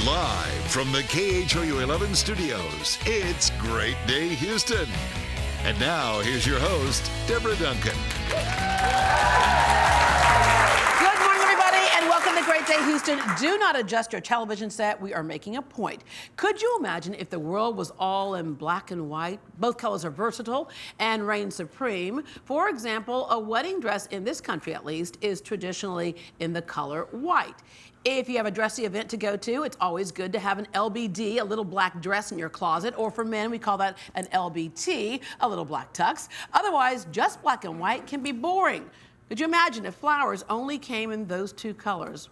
Live from the KHOU 11 studios, it's Great Day Houston. And now, here's your host, Deborah Duncan. Good morning, everybody, and welcome to Great Day Houston. Do not adjust your television set. We are making a point. Could you imagine if the world was all in black and white? Both colors are versatile and reign supreme. For example, a wedding dress in this country, at least, is traditionally in the color white. If you have a dressy event to go to, it's always good to have an LBD, a little black dress in your closet, or for men, we call that an LBT, a little black tux. Otherwise, just black and white can be boring. Could you imagine if flowers only came in those two colors?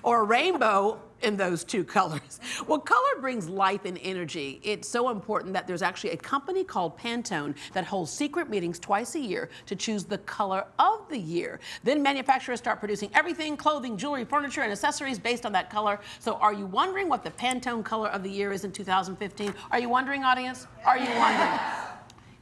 Or a rainbow in those two colors. Well, color brings life and energy. It's so important that there's actually a company called Pantone that holds secret meetings twice a year to choose the color of the year. Then manufacturers start producing everything, clothing, jewelry, furniture, and accessories based on that color. So are you wondering what the Pantone color of the year is in 2015? Are you wondering, audience? Are you wondering?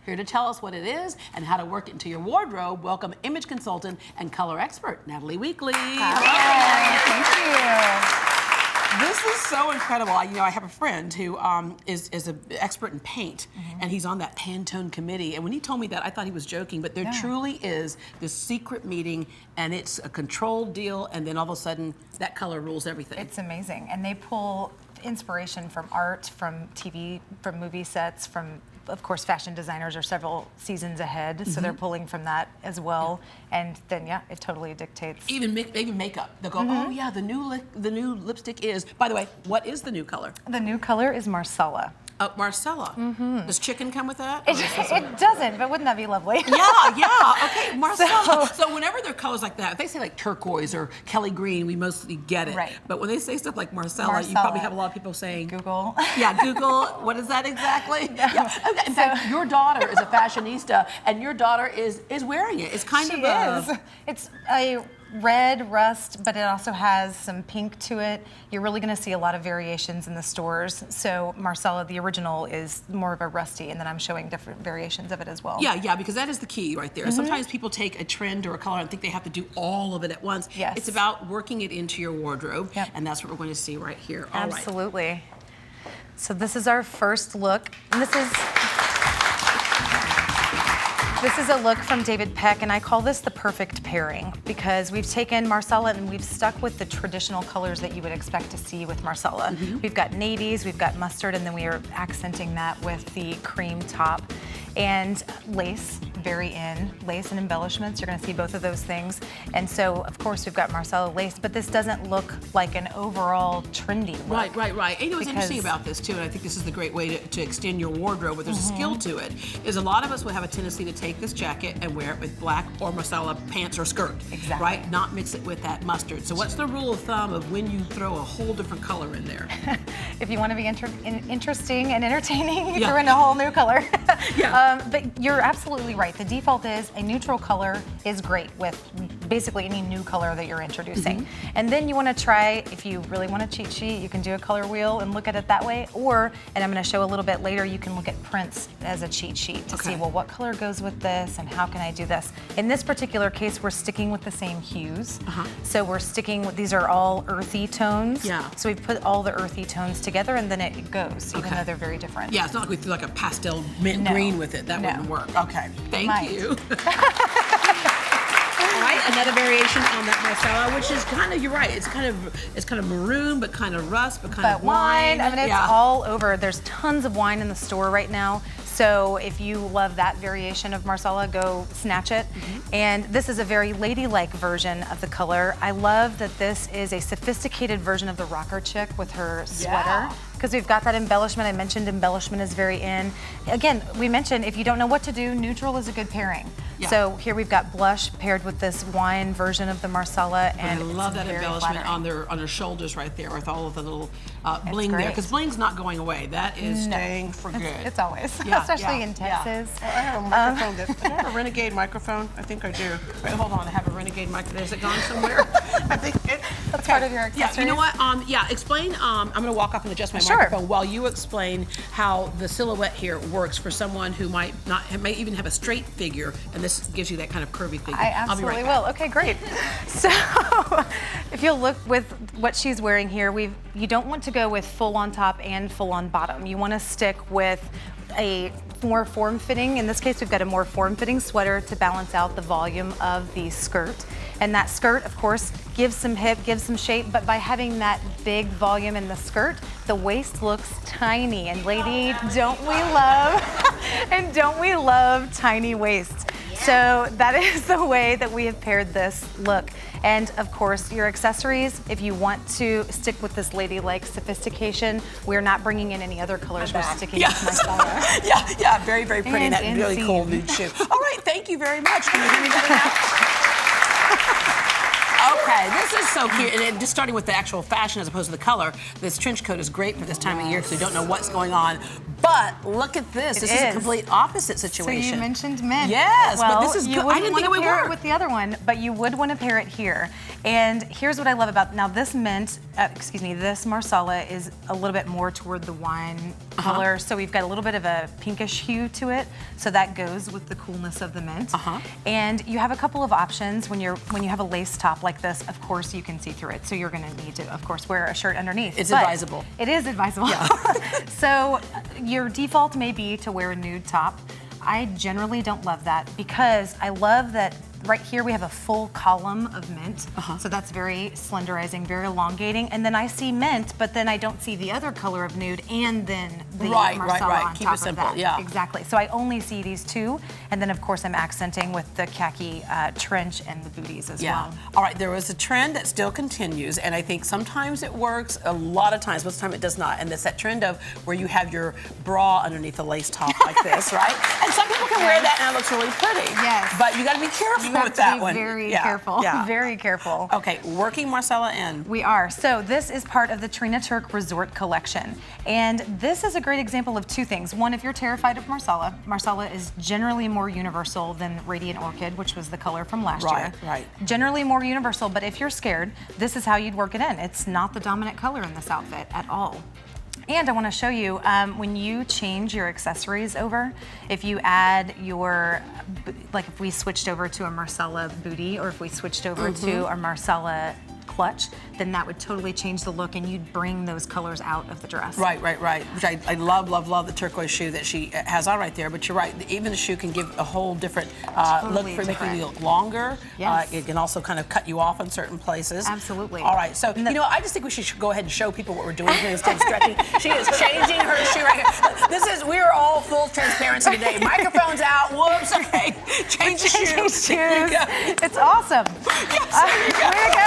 Here to tell us what it is and how to work it into your wardrobe, welcome image consultant and color expert, Natalie Weakly. Hi, thank you. This is so incredible. I have a friend who is an expert in paint, and he's on that Pantone committee. And when he told me that, I thought he was joking, but there truly is this secret meeting, and it's a controlled deal, and then all of a sudden, that color rules everything. It's amazing. And they pull inspiration from art, from TV, from movie sets, from, of course, fashion designers are several seasons ahead, so they're pulling from that as well. And then, it totally dictates. Even makeup. They'll go, oh yeah, the new lipstick is. By the way, what is the new color? The new color is Marsala. Marsala. Does chicken come with that? It doesn't, but wouldn't that be lovely? Yeah. Okay, Marsala. So whenever there are colors like that, if they say like turquoise or Kelly green, we mostly get it. Right. But when they say stuff like Marsala, you probably have a lot of people saying Google. Yeah, Google. What is that exactly? No. Yeah. Okay. In fact, your daughter is a fashionista, and your daughter is wearing it. It's kind of It's a red rust, but it also has some pink to it. You're really going to see a lot of variations in the stores. So Marsala, the original, is more of a rusty, and then I'm showing different variations of it as well. Yeah, because that is the key right there. Sometimes people take a trend or a color and think they have to do all of it at once. Yes. It's about working it into your wardrobe, and that's what we're going to see right here. All right. Absolutely. So this is our first look, and this is a look from David Peck, and I call this the perfect pairing because we've taken Marsala and we've stuck with the traditional colors that you would expect to see with Marsala. We've got navies, we've got mustard, and then we are accenting that with the cream top. And lace, very in. Lace and embellishments, you're gonna see both of those things. And so, of course, we've got Marsala lace, but this doesn't look like an overall trendy look. Right. And you know what's interesting about this, too, and I think this is the great way to extend your wardrobe, but there's a skill to it, is a lot of us will have a tendency to take this jacket and wear it with black or Marsala pants or skirt. Exactly. Right? Not mix it with that mustard. So what's the rule of thumb of when you throw a whole different color in there? If you want to be interesting and entertaining, you throw in a whole new color. But you're absolutely right. The default is a neutral color is great with basically any new color that you're introducing. And then you want to try, if you really want a cheat sheet, you can do a color wheel and look at it that way. Or, and I'm going to show a little bit later, you can look at prints as a cheat sheet to see, well, what color goes with this and how can I do this? In this particular case, we're sticking with the same hues. So we're sticking with, these are all earthy tones. So we've put all the earthy tones together and then it goes, even though they're very different. Yeah, it's not like we threw like a pastel mint green with it. That wouldn't work. Okay, thank you. All right, another variation on that Marsala, which is kind of, you're right, it's kind of maroon, but kind of rust, but kind of wine. I mean, it's all over. There's tons of wine in the store right now. So if you love that variation of Marsala, go snatch it. And this is a very ladylike version of the color. I love that this is a sophisticated version of the rocker chick with her sweater. Because we've got that embellishment. I mentioned embellishment is very in. Again, we mentioned if you don't know what to do, neutral is a good pairing. So here we've got blush paired with this wine version of the Marsala, and I love that embellishment on their shoulders right there with all of the little bling there, because bling's not going away. That is staying for good. It's always, especially in Texas. I have a microphone. Do I have a Renegade microphone? I think I do. Wait, hold on, I have a Renegade microphone. Has it gone somewhere? I think it. It's part of your accessories. Yeah, you know what? Explain. I'm going to walk off and adjust my Sure. microphone while you explain how the silhouette here works for someone who may even have a straight figure, and this gives you that kind of curvy figure. I absolutely will. Okay, great. So, if you'll look with what she's wearing here, you don't want to go with full on top and full on bottom. You want to stick with a more form-fitting. In this case, we've got a more form-fitting sweater to balance out the volume of the skirt. And that skirt, of course, gives some hip, gives some shape, but by having that big volume in the skirt, the waist looks tiny. And lady, don't we love tiny waists? So that is the way that we have paired this look. And of course, your accessories, if you want to stick with this ladylike sophistication, we're not bringing in any other colors. We're sticking with Marsala. Yeah, very, very pretty. And that really cool nude shoe. All right, thank you very much. Can you hear me better now? Okay, this is so cute. And just starting with the actual fashion as opposed to the color, this trench coat is great for this time of year because we don't know what's going on. But look at this. This is a complete opposite situation. So you mentioned mint. Yes, well, but this is good. I didn't think it would pair it with the other one, but you would want to pair it here. And here's what I love about now this mint. This Marsala is a little bit more toward the wine color. So we've got a little bit of a pinkish hue to it. So that goes with the coolness of the mint. And you have a couple of options when you have a lace top like this. Of course, you can see through it. So you're going to need to, of course, wear a shirt underneath. It's advisable. It is advisable. Yeah. So your default may be to wear a nude top. I generally don't love that because I love that right here we have a full column of mint. So that's very slenderizing, very elongating. And then I see mint, but then I don't see the other color of nude and then the Marsala on Keep top it simple, of that. yeah. Exactly. So I only see these two. And then of course I'm accenting with the khaki trench and the booties as well. All right, there was a trend that still continues, and I think sometimes it works, a lot of times, most of the time it does not. And it's that trend of where you have your bra underneath a lace top like this, right? And some people can wear that and it looks really pretty. Yes. But you got to be careful with that one. Very careful. Very careful. Okay, working Marsala in. We are. So this is part of the Trina Turk Resort Collection. And this is a great example of two things. One, if you're terrified of Marsala, Marsala is generally more universal than Radiant Orchid, which was the color from last year. Right. Generally more universal, but if you're scared, this is how you'd work it in. It's not the dominant color in this outfit at all. And I want to show you, when you change your accessories over, if you add your, like if we switched over to a Marsala booty or if we switched over to a Marsala clutch, then that would totally change the look and you'd bring those colors out of the dress. Right. Which I love the turquoise shoe that she has on right there. But you're right, even the shoe can give a whole different look for making you look longer. Yes. It can also kind of cut you off in certain places. Absolutely. All right, so I just think we should go ahead and show people what we're doing here instead of stretching. She is changing her shoe right here. We're all full transparency today. Microphone's out. Whoops. Okay. Change the shoes. It's awesome. Yes, Way to go.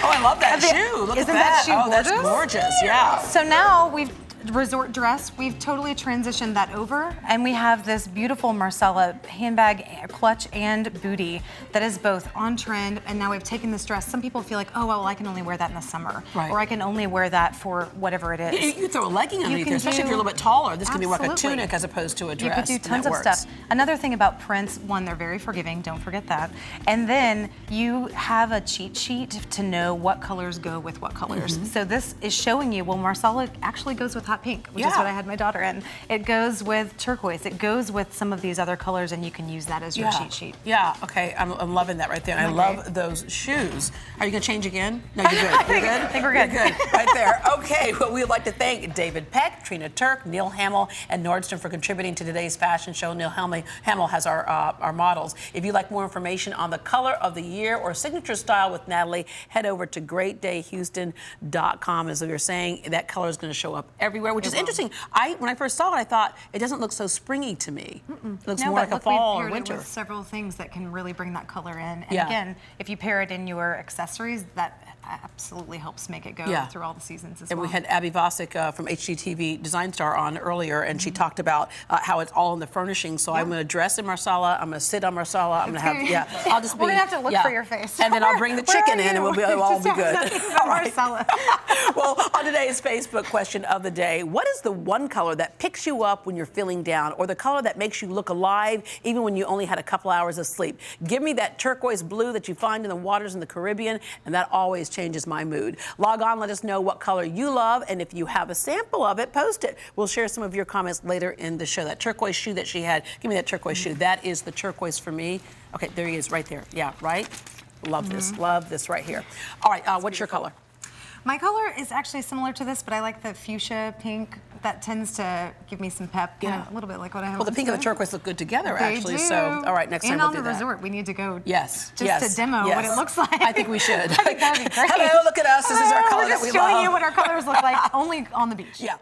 Oh, I love that shoe. Look at Isn't that shoe gorgeous? That's gorgeous, yeah. So now we've resort dress, we've totally transitioned that over, and we have this beautiful Marsala handbag, clutch, and booty that is both on trend, and now we've taken this dress. Some people feel like, oh, well, I can only wear that in the summer, or I can only wear that for whatever it is. You throw a legging underneath there, especially if you're a little bit taller. This can be like a tunic as opposed to a dress. You could do tons of stuff. Another thing about prints, one, they're very forgiving, don't forget that. And then you have a cheat sheet to know what colors go with what colors. So this is showing you, well, Marsala actually goes with hot pink, which is what I had my daughter in. It goes with turquoise. It goes with some of these other colors, and you can use that as your cheat sheet. Yeah, okay, I'm loving that right there. And I love those shoes. Are you gonna change again? No, you're good. You're good? I think we're good. You're good, right there. Okay, well, we'd like to thank David Peck, Trina Turk, Neil Hamill, and Nordstrom for contributing to today's fashion show. Neil Hamill has our models. If you'd like more information on the color of the year or signature style with Natalie, head over to greatdayhouston.com. As we were saying, that color is gonna show up everywhere, which is interesting. When I first saw it, I thought it doesn't look so springy to me. It looks more like a fall or winter. With several things that can really bring that color in. And again, if you pair it in your accessories, that absolutely helps make it go through all the seasons as well. well. And we had Abby Vosick from HGTV Design Star on earlier, and she talked about how it's all in the furnishing. So I'm going to dress in Marsala. I'm going to sit on Marsala. I'm going to have, I'll just be. We're going to have to look for your face. And then I'll bring the chicken in, and we'll all be good. All right. Well, on today's Facebook question of the day, what is the one color that picks you up when you're feeling down, or the color that makes you look alive even when you only had a couple hours of sleep? Give me that turquoise blue that you find in the waters in the Caribbean, and that always changes my mood. Log on, let us know what color you love, and if you have a sample of it, post it. We'll share some of your comments later in the show. That turquoise shoe that she had, give me that turquoise shoe. That is the turquoise for me. Okay, there he is right there. Yeah, right? Love this right here. All right, what's your color? My color is actually similar to this, but I like the fuchsia pink. That tends to give me some pep, a little bit like what I have. Well, the pink and the turquoise look good together, they actually. do. So, all right, next time we'll do that. And on the resort, we need to go. Yes. Just to demo what it looks like. I think we should. I think that'd be great. Hello, look at us. This is our color that we love. We're just showing you what our colors look like, only on the beach. Yeah.